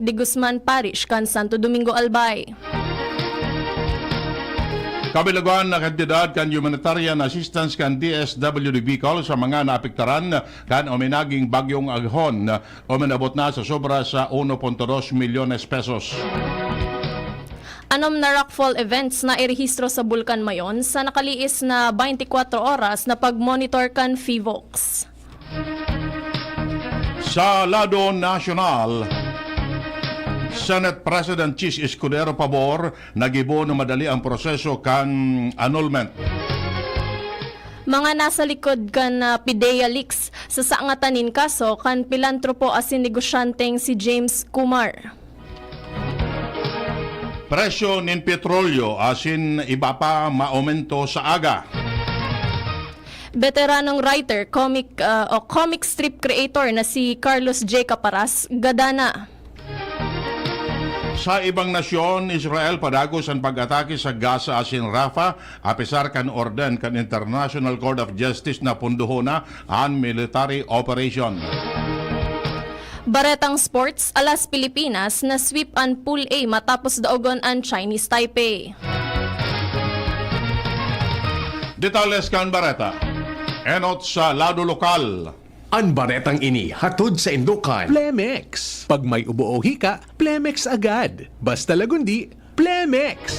de Guzman Parish kan Santo Domingo Albay. Kabilaguan na kantidad kan humanitarian assistance kan DSWD Bicol sa mga naapektaran kan ominaging bagyong aghon uminabot na sa sobra sa 1.2 milyones pesos. Anom na rockfall events na irehistro sa Bulkan Mayon sa nakaliis na 24 oras na pag-monitor kan FIVOX. Sa lado nasyonal, Senate President Chis Escudero Pabor nagibo na madali ang proseso kan annulment. Mga nasa likod kan PIDEA leaks sa saangatanin kaso kan pilantropo asin negosyanteng si James Kumar. Presyo nin petrolyo asin iba pa maumento sa aga. Veteranong writer, comic strip creator na si Carlos J. Caparas, gadana. Sa ibang nasyon, Israel padagos ang pag-atake sa Gaza asin Rafah apesar kan orden kan International Court of Justice na punduho na ang military operation. Baretang Sports, alas Pilipinas na sweep ang Pool A matapos daogon ang Chinese Taipei. Detalles kan Bareta. Enot sa lado lokal. Ang baretang ini hatod sa Indokan. Plemex. Pag may ubo o hika, Plemex agad. Basta lagundi, Plemex.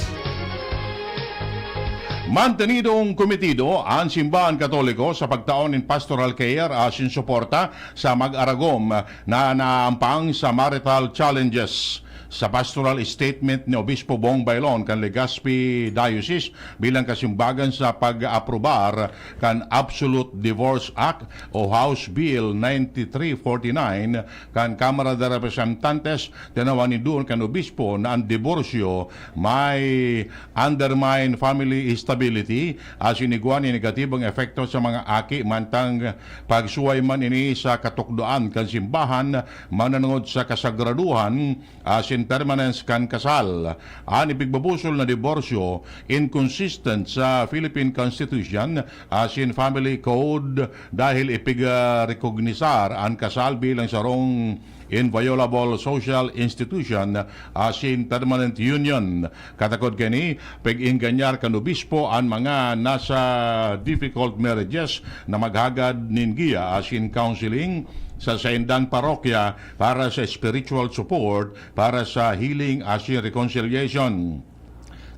Mantenidong komitido ang simbahan katoliko sa pagtaon in pastoral care asin suporta sa mag-aragom na naampang sa marital challenges. Sa pastoral statement ni Obispo Bong Bailon kan Legazpi Diocese bilang kasimbagan sa pag-aprobar kan Absolute Divorce Act o House Bill 9349 kan Kamara de Representantes, tinawan ni doon kan Obispo na ang diborsyo may undermine family stability as iniguan ni negatibong efekto sa mga aki mantang pagsuway man ini sa katukdoan kan simbahan mananungod sa kasagraduhan asin permanence kan kasal. Ang ipigbabusol na diborsyo inconsistent sa Philippine Constitution asin Family Code dahil ipig-recognisar ang kasal bilang sarong inviolable social institution asin permanent union. Katakod kani pag-inganyar kan obispo ang mga nasa difficult marriages na maghagad nin giya asin counseling sa saindang parokya para sa spiritual support para sa healing asin reconciliation.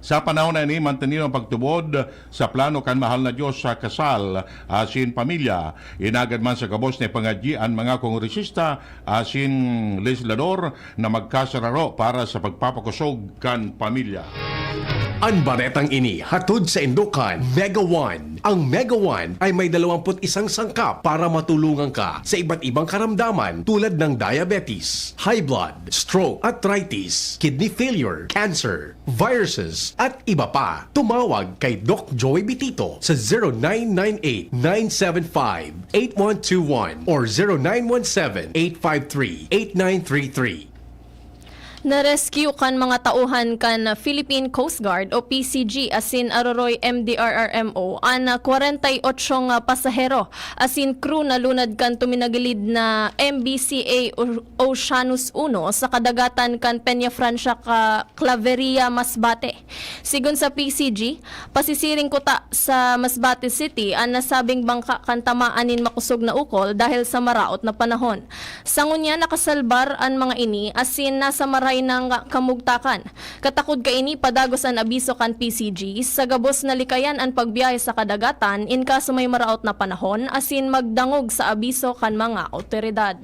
Sa panahon na ini, mantenido ang pagtubod sa plano kan mahal na Diyos sa kasal asin pamilya. Inagad man sa kabos ni pangadyi ang mga kongresista asin legislador na magkasararo para sa pagpapakusog kan pamilya. Ang baretang ini hatod sa Indokan Mega One. Ang Mega One ay may 21 sangkap para matulungan ka sa iba't ibang karamdaman tulad ng diabetes, high blood, stroke, arthritis, kidney failure, cancer, viruses, at iba pa. Tumawag kay Doc Joey Bitito sa 0998-975-8121 or 0917-853-8933. Na-rescue kan mga tauhan kan Philippine Coast Guard o PCG asin Aroroy MDRRMO ang 48 nga pasahero asin crew na lunad kan tuminagilid na MBCA Oceanus 1 sa kadagatan kan Peña Francia Claveria, Masbate. Sigun sa PCG, pasisiring kuta sa Masbate City ang nasabing bangka kan tamaanin makusog na ukol dahil sa maraot na panahon. Sangunya nakasalbar ang mga ini asin nasa maray ng kamugtakan. Katakod ka ini padagos ang abiso kan PCG sa gabos na likayan ang pagbiyahe sa kadagatan in kaso may maraot na panahon asin magdangog sa abiso kan mga awtoridad.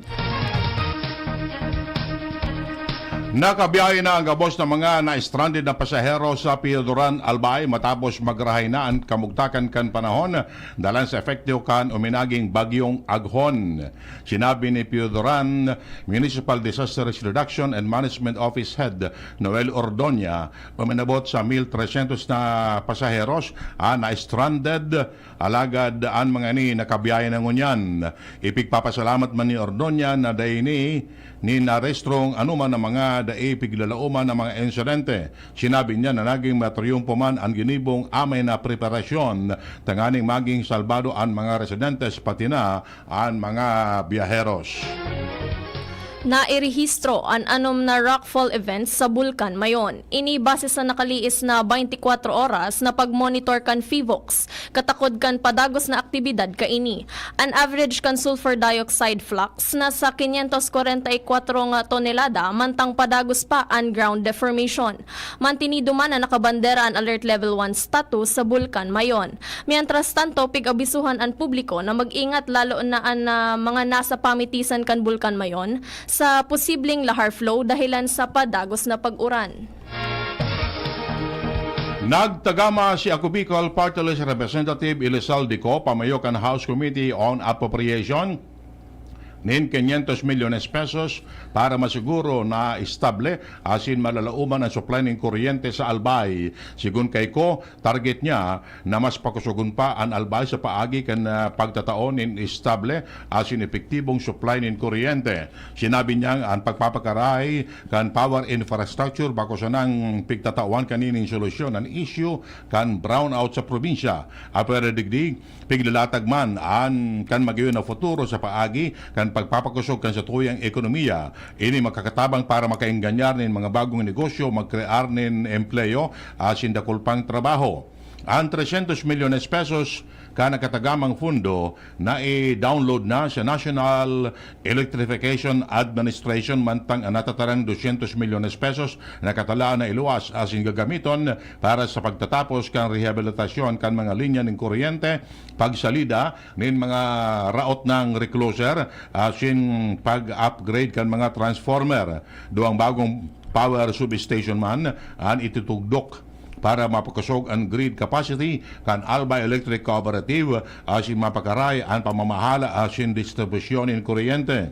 Nakabiyahe na ang gabos ng mga na-stranded na pasahero sa Pioduran, Albay matapos magrahay na ang kamugtakan kan panahon dalan sa epektiyo kan uminaging bagyong aghon. Sinabi ni Pioduran Municipal Disaster Risk Reduction and Management Office Head Noel Ordonia, uminabot sa 1,300 na pasaheros na-stranded alagad ang mga ni nakabiyahe na ngunyan. Ipigpapasalamat man ni Ordonia na dahini ni narestrong anuman ng mga daipiglalauman ng mga insidente. Sinabi niya na naging matriumpo man ang ginibong amay na preparasyon tanganing maging salbado ang mga residentes pati na ang mga biyaheros. Nairehistro ang anom na rockfall events sa bulkan mayon. Ini base sa nakaliis na 24 oras na pagmonitor kan FIVOX. Katakod kan padagos na aktibidad kaini. An average kan sulfur dioxide flux na sa 544 nga tonelada mantang padagos pa ang ground deformation. Mantinido man na nakabandera ang alert level 1 status sa bulkan mayon. Mientras tanto, pig-abisuhan ang publiko na mag-ingat lalo na ang mga nasa pamitisan kan bulkan mayon sa posibleng lahar flow dahilan sa padagos na pag-uran. Nagtagama si Ako Bicol Party List Representative Elizalde Co, pamayo kan House Committee on Appropriation nin 500 milyones pesos para masiguro na estable asin malalauman ang supply ng kuryente sa Albay. Sigun kay Ko, target niya na mas pakusugon pa ang Albay sa paagi kan pagtataon nin estable asin epektibong supply ng kuryente. Sinabi niya ang pagpapakaray kan power infrastructure bako sa nang pigtatawan kanining solusyon ang issue kan brownout sa probinsya. Apere digdig, piglalatag man ang kan magiyon na futuro sa paagi kan pagpapakusog kan sa tuyang ekonomiya. Ini makakatabang para makainganyar nin mga bagong negosyo, magkrear nin empleo, asin dakulpang trabaho. Ang 300 milyones pesos ka nakatagamang fundo na i-download na sa National Electrification Administration mantang natatarang 200 milyones pesos na katalaan na iluwas asin gagamiton para sa pagtatapos kan rehabilitasyon kan mga linya ng kuryente, pagsalida nin mga raot ng recloser asin pag-upgrade kan mga transformer. Duang bagong power substation man ang itutugdok para mapakusog ang grid capacity kan Albay Electric Cooperative asin mapakaray ang pamamahala asin distribusyon ng kuryente.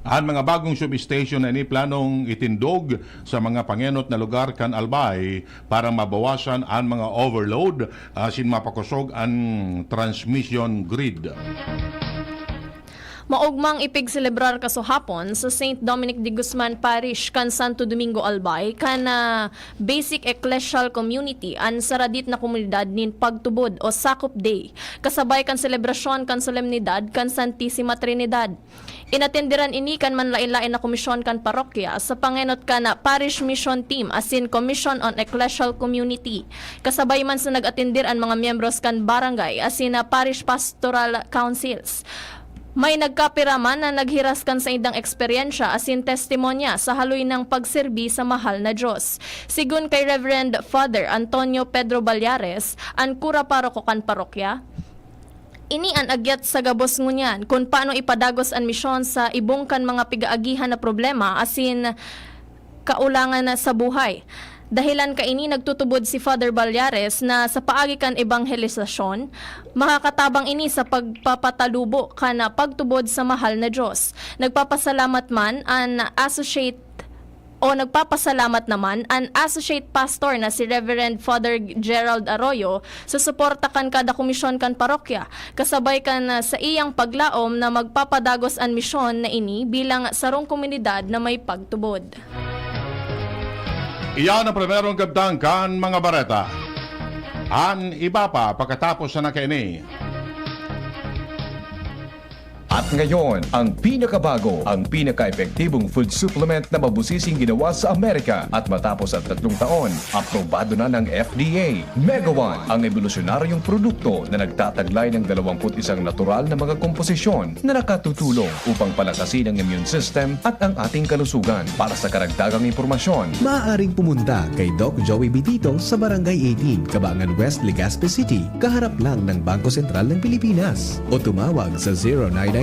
Ang mga bagong substation na planong itindog sa mga pangenot na lugar kan Albay para mabawasan ang mga overload asin mapakusog ang transmission grid. Maugmang ipigselebrar kasuhapon sa St. Dominic de Guzman Parish kan Santo Domingo Albay kan Basic Ecclesial Community an saradit na komunidad nin Pagtubod o Sakop Day. Kasabay kan selebrasyon kan solemnidad kan Santissima Trinidad. Inatenderan ini kan manlain-lain na komisyon kan parokya sa pangenot kan Parish Mission Team asin Commission on Ecclesial Community. Kasabay man sa nag-atendir ang mga miyembros kan barangay asin Parish Pastoral Councils. May nagkapiraman na naghiraskan sa idang eksperyensya asin testimonya sa haloy ng pagserbi sa mahal na Diyos. Sigun kay Reverend Father Antonio Pedro Balyares, ang kura paroko kan parokya, ini an agyat sa gabos ngunyan kung paano ipadagos ang misyon sa ibungkan mga pigaagihan na problema asin kaulangan na sa buhay. Dahilan kaini nagtutubod si Father Balyares na sa paagi kan ebanghelisasyon, makakatabang ini sa pagpapatalubo kana pagtubod sa mahal na Diyos. Nagpapasalamat naman ang associate pastor na si Reverend Father Gerald Arroyo sa suporta kan kada komisyon kan parokya. Kasabay kan sa iyang paglaom na magpapadagos ang misyon na ini bilang sarong komunidad na may pagtubod. Iyan ang primerong gabdang kan mga bareta. An iba pa pagkatapos na nakaini. At ngayon, ang pinakabago, ang pinaka-epektibong food supplement na mabusising ginawa sa Amerika at matapos ang 3 taon, aprobado na ng FDA. Mega One, ang evolusyonaryong produkto na nagtataglay ng 21 natural na mga komposisyon na nakatutulong upang palakasin ang immune system at ang ating kalusugan. Para sa karagdagang impormasyon, Maaaring pumunta kay Doc Joey Bitito sa Barangay 18, Cabangan West, Legazpi City, kaharap lang ng Bangko Sentral ng Pilipinas. O tumawag sa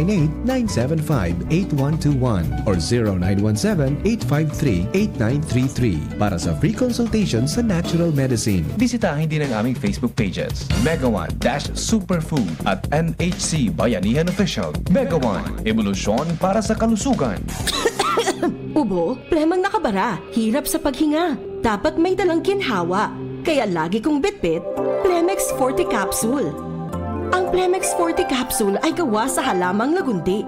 0998-975-8121 or 0917-853-8933 para sa free consultation sa natural medicine. bisitahin din ang aming Facebook pages, Mega One-Superfood at NHC Bayanihan Official. Mega One, evolusyon para sa kalusugan. Ubo, premang nakabara, hirap sa paghinga. Dapat may dalang ginhawa. Kaya lagi kong bitbit, Plemex Forte Capsule. Ang Plemex Forte Capsule ay gawa sa halamang lagundi.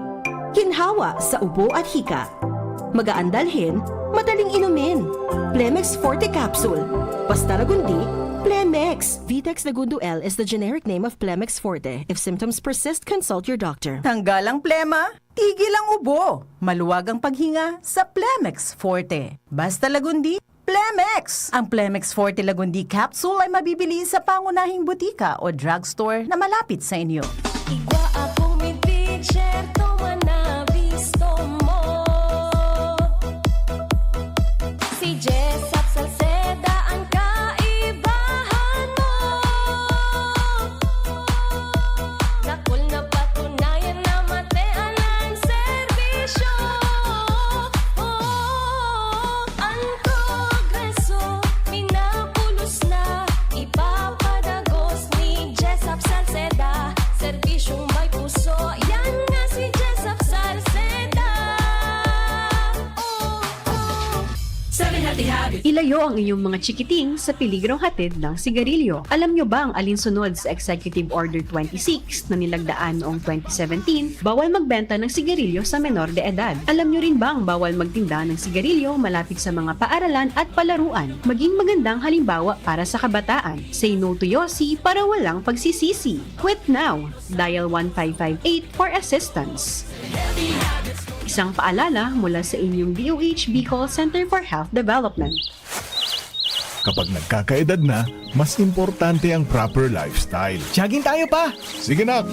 Ginhawa sa ubo at hika. Magaan dalhin, madaling inumin. Plemex Forte Capsule. Basta lagundi, Plemex. Vitex Segundo L is the generic name of Plemex Forte. If symptoms persist, consult your doctor. Tanggal ang plema, tigil ang ubo. Maluwag ang paghinga sa Plemex Forte. Basta Lagundi, Plemex! Ang Plemex Forte Lagundi capsule ay mabibili sa pangunahing butika o drugstore na malapit sa inyo. Igwa akong may teacher, toma na visto mo. Si Jessup Salceda ang kaibahan mo. Nakul na patunayan na matean ang serbisyo. Ang progreso, minapulos na, ipapadagos ni Jessup Salceda. Serbisyong may puso, yan nga si Jessup Salceda. Ilayo ang inyong mga chikiting sa peligrong hatid ng sigarilyo. Alam nyo ba ang alinsunod sa Executive Order 26 na nilagdaan noong 2017? Bawal magbenta ng sigarilyo sa menor de edad. Alam nyo rin ba ang bawal magtinda ng sigarilyo malapit sa mga paaralan at palaruan? Maging magandang halimbawa para sa kabataan. Say no to Yossi para walang pagsisisi. Quit now. Dial 1558 for assistance. Isang paalala mula sa inyong DOH Bicol Center for Health Development. Kapag nagkakaedad na, mas importante ang proper lifestyle. Jogging tayo pa! Sige nak!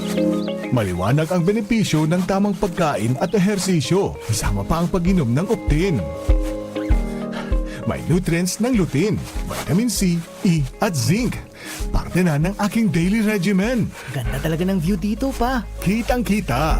Maliwanag ang benepisyo ng tamang pagkain at ehersisyo. Kasama pa ang pag-inom ng Optin. May nutrients ng lutein, vitamin C, E at zinc. Parte na ng aking daily regimen. Ganda talaga ng view dito pa. Kitang-kita.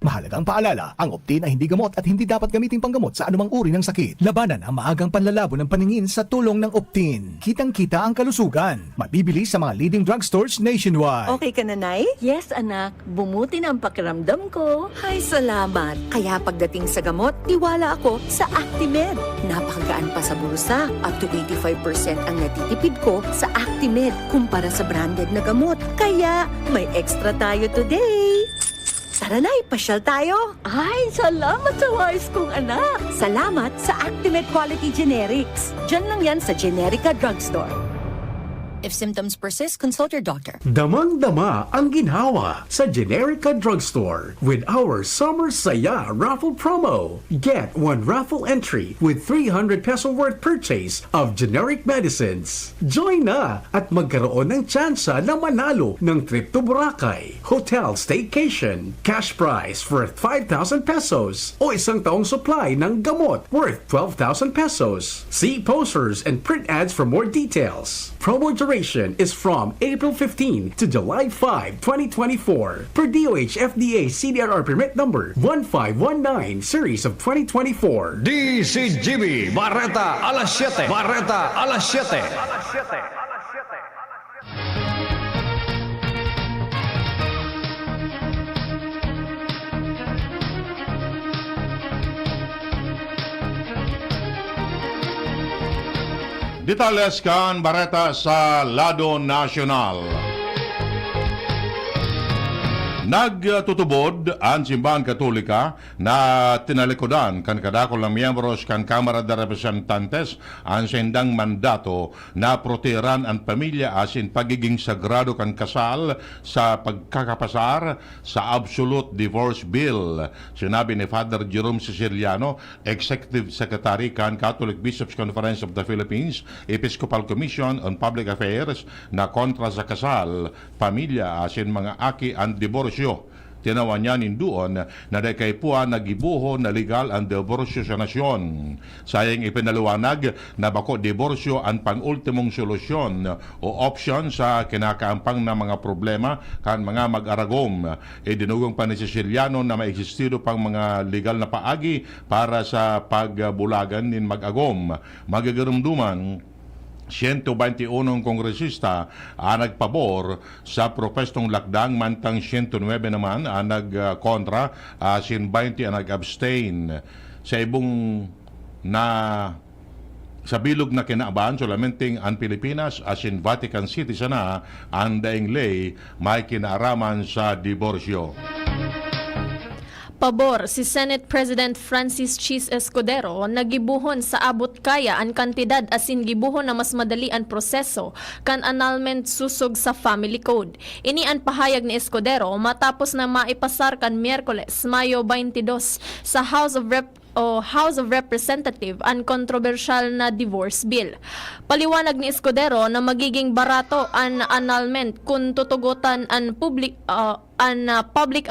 Mahalagang paalala, ang Optin ay hindi gamot at hindi dapat gamitin panggamot sa anumang uri ng sakit. Labanan ang maagang panlalabo ng paningin sa tulong ng Optin. Kitang-kita ang kalusugan. Mabibili sa mga leading drugstores nationwide. Okay ka na, Nay? Yes, anak. Bumuti na ang pakiramdam ko. Ay, salamat. Kaya pagdating sa gamot, tiwala ako sa Actimed. Napakagaan pa sa bulsa. Up to 85% ang natitipid ko sa Actimed kumpara sa branded na gamot. Kaya may extra tayo today. Tara na, ipasyal tayo. Ay, salamat sa wise kong anak. Salamat sa Actimed Quality Generics. Diyan lang yan sa Generica Drugstore. If symptoms persist, consult your doctor. Damang-dama ang ginhawa sa Generica Drugstore with our Summer Saya raffle promo. Get one raffle entry with 300 peso worth purchase of generic medicines. Join na at magkaroon ng tsansa na manalo ng trip to Boracay, hotel staycation, cash prize worth 5,000 pesos o isang taong supply ng gamot worth 12,000 pesos. See posters and print ads for more details. Promo duration is from April 15 to July 5, 2024 per DOH FDA CDRR permit number 1519 series of 2024. DCGB Barreta alas 7. Barreta alas 7. Detalles kan Bareta sa Lado Nacional. Nagtutubod ang Simbahan Katolika na tinalikodan kan kadakol ng miyembros kan Kamara de Representantes ang sendang mandato na proteran ang pamilya asin pagiging sagrado kan kasal sa pagkakapasar sa Absolute Divorce Bill. Sinabi ni Father Jerome Siciliano, Executive Secretary kan Catholic Bishops Conference of the Philippines, Episcopal Commission on Public Affairs na kontra sa kasal, pamilya asin mga aki ang diborsyo. Tinawan niya nindoon na dekay puwa nagibuho na legal ang diborsyo sa nasyon. Sayang ipinaliwanag na bako diborsyo ang pang-ultimong solusyon o option sa kinakaampang na mga problema kan mga mag-aragom. Dinugong pa ni Siciliano na maeksistido pang mga legal na paagi para sa pagbulagan nin mag-agom. Magagarumduman 121 kongresista ang nagpabor sa propestong lakdang, mantang 109 naman ang nagkontra, 20 ang nag-abstain. Sa ibong na sa bilog na kinaabahan, solamente ang Pilipinas as in Vatican City sana ang daing lay may kinaaraman sa diborsyo. Pabor si Senate President Francis Chis Escudero nagibuhon sa abot kaya ang kantidad asin gibuhon na mas madali ang proseso kan annulment susog sa Family Code. Ini ang pahayag ni Escudero matapos na maipasar kan Miyerkules, Mayo 22 sa House of Representative ang kontrobersyal na divorce bill. Paliwanag ni Escudero na magiging barato ang annulment kung tutugutan ang Public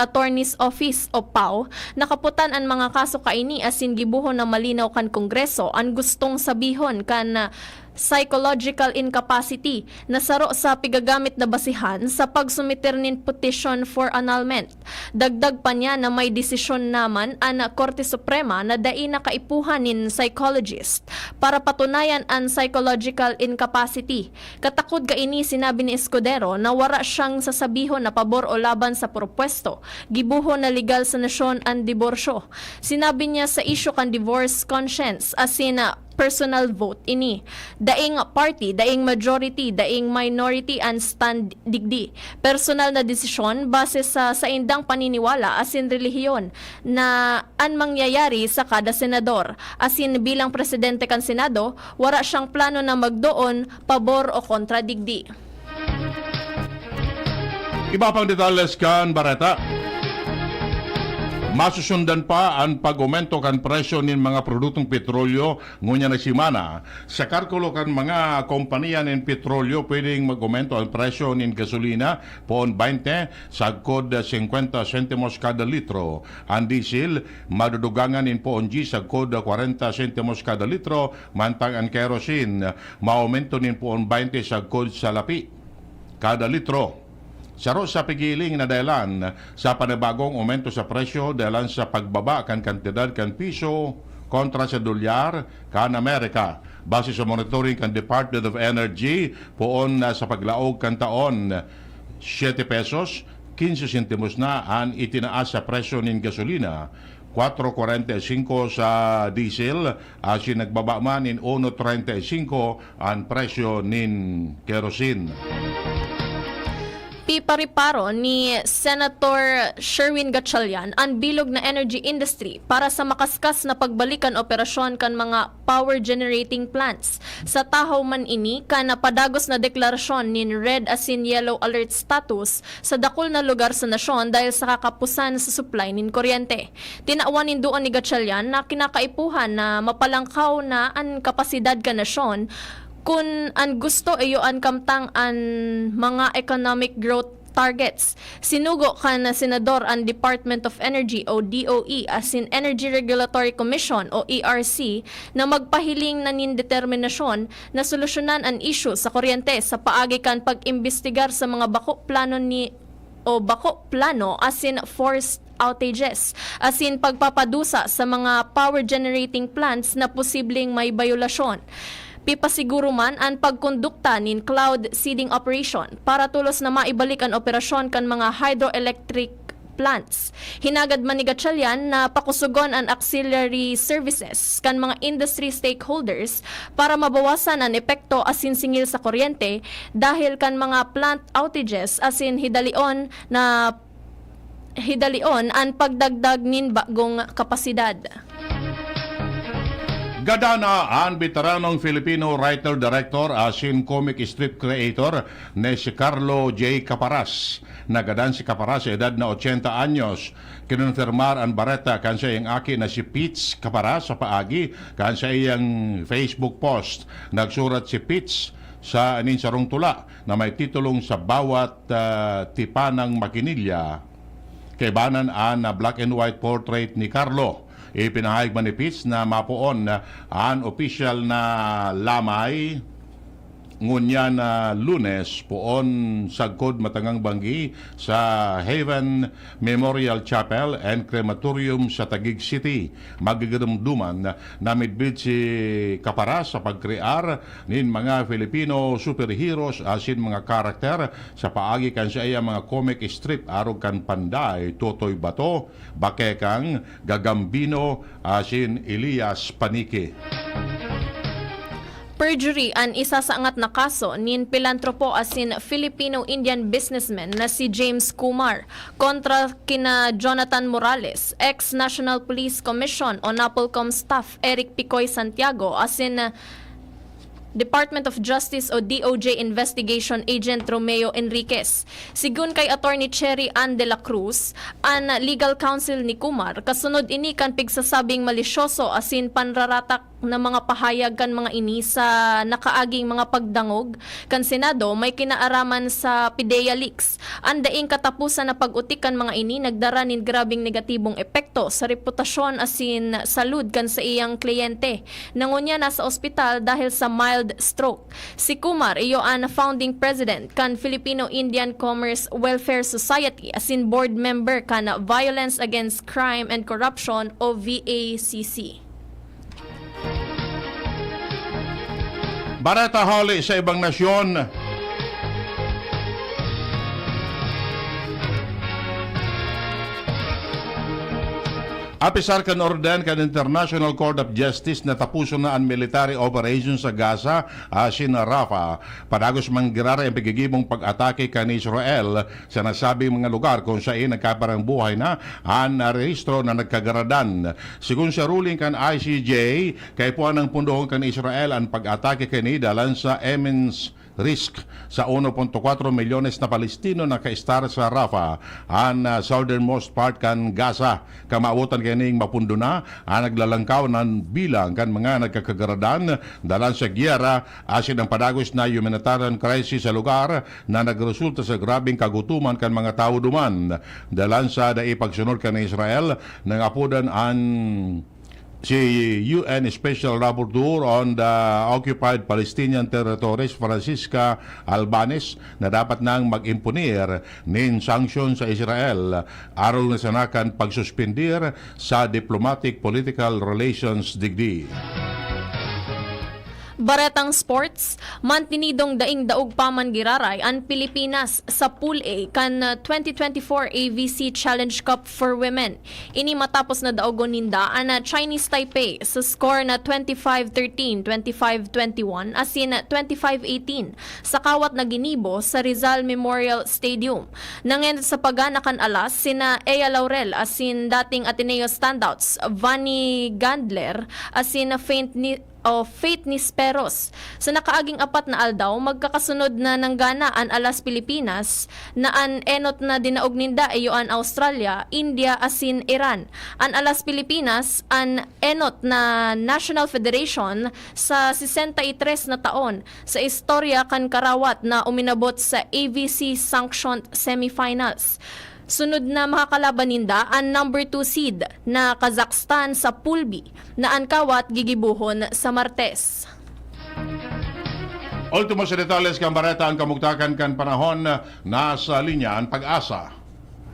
Attorney's Office o PAO nakaputan ang mga kaso kaini asin gibuhon na malinaw kan Kongreso ang gustong sabihon kan psychological incapacity na saro sa pigagamit na basihan sa pagsumiter nin petition for annulment. Dagdag pa niya na may desisyon naman ang Korte Suprema na dai na kaipuhan nin psychologist para patunayan ang psychological incapacity. Katakod kaini sinabi ni Escudero na wara siyang sasabihon na pabor o laban sa propwesto. Gibuhon na legal sa nasyon ang diborsyo. Sinabi niya sa issue kan divorce conscience asin personal vote ini. Daing party, daing majority, daing minority and stand digdi. Personal na desisyon base sa indang paniniwala asin relihiyon na an mangyayari sa kada senador. Asin bilang presidente kan Senado, wala siyang plano na magdoon pabor o kontra digdi. Iba pang detalles kan Bareta. Masusundan pa ang pag-aumento kan presyo nin mga produktong petrolyo ngunya na simana. Sa kalkulo kan mga kompanya nin petrolyo pwedeng mag-aumento ang presyo nin gasolina poon 20 sagkod 50 sentimos kada litro. Ang diesel madudugangan nin poon G sagkod 40 sentimos kada litro, mantang ang kerosene maaumento nin poon 20 sagkod sa lapi kada litro. Saro sa pigiling na dahilan sa panibagong aumento sa presyo dahilan sa pagbaba kan kantidad kan piso kontra sa dolyar kan Amerika. Base sa monitoring kan Department of Energy poon sa paglaog kan taon 7 pesos 15 sentimos na ang itinaas sa presyo nin gasolina. 4.45 sa diesel asin nagbaba man in 1.35 ang presyo nin kerosene. Pipariparo ni Senator Sherwin Gatchalian ang bilog na energy industry para sa makaskas na pagbalikan operasyon kan mga power generating plants. Sa tahaw man ini, kan napadagos na deklarasyon nin red asin yellow alert status sa dakol na lugar sa nasyon dahil sa kakapusan sa supply nin kuryente. Tinaawan nin doon ni Gatchalian na kinakaipuhan na mapalangkaw na ang kapasidad kan nasyon kung ang gusto iyo ang kamtang ang mga economic growth targets. Sinugo kan na senador ang Department of Energy o DOE asin Energy Regulatory Commission o ERC na magpahiling na nindeterminasyon na solusyonan ang issue sa kuryente sa paagi kan pag-imbestigar sa mga bako plano asin forced outages asin pagpapadusa sa mga power generating plants na posibleng may bayulasyon. Pipasiguro man ang pagkondukta nin cloud seeding operation para tulos na maibalik ang operasyon kan mga hydroelectric plants. Hinagad man ni Gatchalian na pakusugon ang auxiliary services kan mga industry stakeholders para mabawasan ang epekto asin singil sa kuryente dahil kan mga plant outages asin hidalion ang pagdagdag nin bagong kapasidad. Gadana ang veteranong Filipino writer-director asin comic strip creator na si Carlo J. Caparas. Nagadan si Caparas sa edad na 80 anyos. Kinonfirmar ang Bareta kan siya yung aki na si Pitts Caparas sa paagi kan siya iyang Facebook post. Nagsurat si Pitts sa sarong tula na may titulong sa bawat tipanang makinilya. Kaibanan ang black and white portrait ni Carlo. Ipinahayag man ni Pitts na mapuon ang official na lamay ngunya na Lunes poon sagkod matangang banggi sa Haven Memorial Chapel and Crematorium sa Taguig City. Magigadumduman na midbid si Caparas sa pagkrear nin mga Filipino superheroes asin mga karakter sa paagi kan sa iya mga comic strip arog kan Panday, Totoy Bato, Bakekang, Gagambino asin Elias Paniki. perjury an isa sa angat na kaso nin pilantropo asin Filipino-Indian businessman na si James Kumar kontra kina Jonathan Morales, ex-National Police Commission o NAPOLCOM staff Eric Picoy Santiago asin Department of Justice o DOJ Investigation Agent Romeo Enriquez. Sigun kay Attorney Cherry Ann de la Cruz, ang legal counsel ni Kumar, kasunod ini kan pigsasabing malisyoso asin panraratak na mga pahayag kan mga ini sa nakaaging mga pagdangog kan Senado may kinaaraman sa PIDEA leaks. Ang daing katapusan na pag-utik kan mga ini nagdara nin grabing negatibong epekto sa reputasyon asin salud kan sa iyang kliyente. Nangunya nasa ospital dahil sa mild stroke. Si Kumar iyo ang founding president kan Filipino-Indian Commerce Welfare Society asin board member kan Violence Against Crime and Corruption o VACC. Barata hali sa ibang nasyon. Apisar kan orden kan International Court of Justice na tapuso na ang military operation sa Gaza asin Rafah. Padagos manggirara ang pagigibong pag-atake kan Israel sa nasabing mga lugar kung saan nagkaparang buhay na ang rehistro na nagkagaradan. Sigun sa ruling kan ICJ, kay puan ng pundohon kan Israel ang pag-atake kani dalan sa immense risk sa 1.4 milyones na Palestino na kaistar sa Rafah, ang southernmost part kan Gaza. Kamautan kaning mapundo na ang naglalangkaw ng bilang kan mga nagkakagaradan dalan sa giyera asin ang padagos na humanitarian crisis sa lugar na nagresulta sa grabing kagutuman kan mga tao duman. Dalan sa daipagsunod kan Israel nang apudan ang si UN Special Rapporteur on the Occupied Palestinian Territories Francisca Albanese na dapat nang mag-imponir nin sanksyon sa Israel aron na sanakan pagsuspendir sa diplomatic political relations digdi. Baretang sports, mantinidong daing daog paman giraray ang Pilipinas sa Pool A kan 2024 AVC Challenge Cup for Women. Ini matapos na daogon ninda ang Chinese Taipei sa score na 25-13, 25-21 asin 25-18 sa kawat na ginibo sa Rizal Memorial Stadium. Nangen sa pagana kan alas sina Ea Laurel asin dating Ateneo standouts Vanny Gandler asin Faith Nisperos. Sa nakaaging apat na aldaw, magkakasunod na nanggana ang alas Pilipinas na an enot na dinaog ninda iyo an Australia, India asin Iran. An alas Pilipinas an enot na National Federation sa 63 na taon sa istorya kan karawat na uminabot sa AVC sanctioned semifinals. Sunod na makakalaban ninda ang number 2 seed na Kazakhstan sa Pool B na ang kawat gigibuhon sa Martes. Ultimo sa detalles kan bareta ang kamugtakan kan panahon nasa linya ang Pag-asa.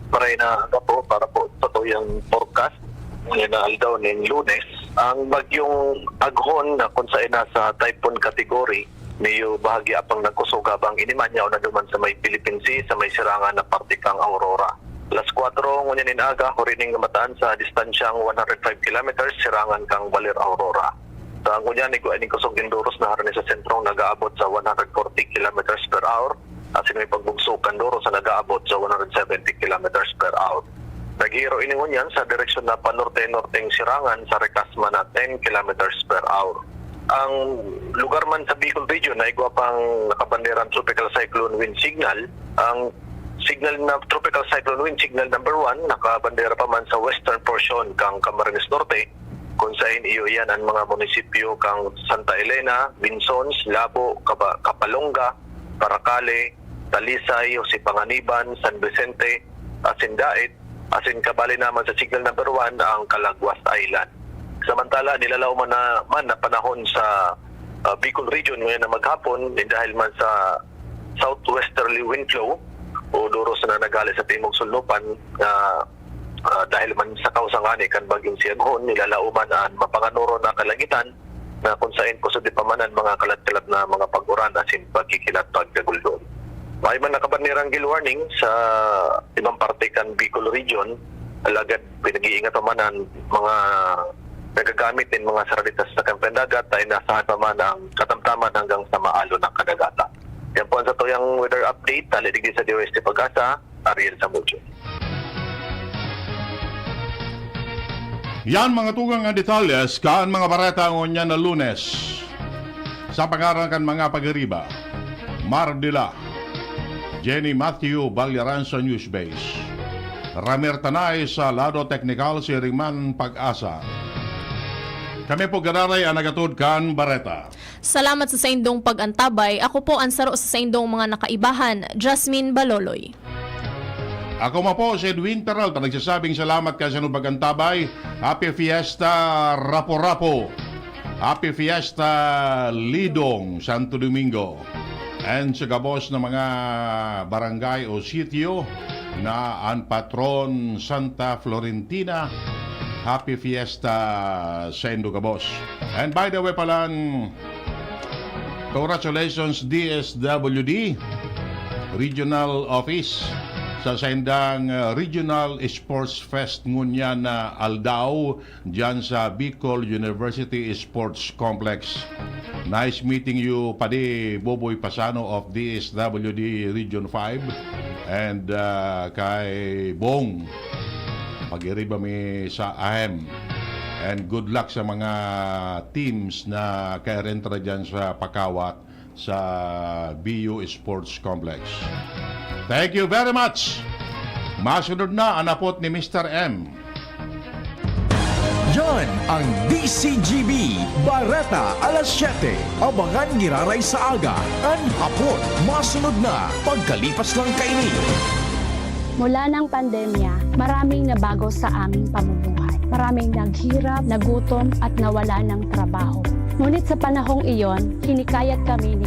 Para po totoo yung forecast na aldaw ng Lunes, ang bagyong Aghon na kung saan nasa typhoon category medyo bahagya pang nagkusuga bang inimanyaw na duman sa may Philippine Sea sa may sirangan na partikang Aurora. Alas 4 ngunyan inaga, hurining mataan sa distansyang 105 kilometers, sirangan kang Baler Aurora. Sa ngunyan, ni kusog Indoros na harin sa sentrong nag-aabot sa 140 kilometers per hour, at may pagbugsukan Doros na nag-aabot sa 170 kilometers per hour. Naghihiro ini ngunyan sa direksyon na panorte-norteng sirangan sa Recasma na 10 kilometers per hour. Ang lugar man sa Bicol Region na igwa pang nakabanderang Tropical Cyclone Wind Signal. Ang signal na Tropical Cyclone Wind Signal number 1 nakabandera pa man sa western portion kang Camarines Norte, kung saan iyo yan ang mga munisipyo kang Santa Elena, Binsons, Labo, Kapalonga, Paracale, Talisay, Sipanganiban, San Vicente, asin Daet, asin kabali naman sa signal number 1 ang Calaguas Island. Samantala, nilalaw man na panahon sa Bicol Region ngayon na maghapon dahil man sa southwesterly wind flow o Doros na nagali sa Timog Sulnupan na dahil man sa kausangani kan bagyong Siaghon, nilalaw man ang mapanganuro na kalangitan na kung saan kusod di pamanan mga kalat-kalat na mga pag-uran asin pagkikilat pagkaguldon. May man nakabanirang gill warning sa ibang parte kan Bicol Region, alagad pinag-iingat pamanan mga nagagamit din mga saralitas sa kampiyan dagat ay nasahan pa man ang katamtaman hanggang sa maalo ng kadagatan. Yan po ang satuyang weather update. Talidig sa DOST Pag-asa, Ariel Samudio. Yan mga tugang nga detalyes kaan mga bareta ngonya na Lunes. Sa pangaran kan mga pagariba, Mardila, Jenny Matthew Balyaran sa Newsbase, Ramir Tanay sa Lado Technical si Riman Pag-asa. Kami po ganaray ang nagatod kan bareta. Salamat sa saindong pag-antabay. Ako po ang saro sa saindong mga nakaibahan, Jasmine Baloloy. Ako ma po si Edwin Peralta, nagsasabing salamat ka sa pag-antabay. Happy Fiesta Rapo-Rapo. Happy Fiesta Lidong Santo Domingo. And sa gabos ng mga barangay o sitio na ang patron Santa Florentina, Happy Fiesta sa Indo Gabos. And by the way palang, congratulations DSWD Regional Office sa Saindang Regional Sports Fest ngunya na Aldao dyan sa Bicol University Sports Complex. Nice meeting you, Padi Boboy Pasano of DSWD Region 5 and kay Bong pag-iriba mi sa AHEM. And good luck sa mga teams na kaya-rentra dyan sa Pakawat sa BU Sports Complex. Thank you very much. Masunod na ang napot ni Mr. M. Yan ang DCGB Bareta alas 7. Abangan giraray sa aga. An hapon, masunod na pagkalipas lang kaini. Mula ng pandemya, maraming nabago sa aming pamumuhay. Maraming naghirap, nagutom at nawala ng trabaho. Ngunit sa panahong iyon, hinikayat kami ni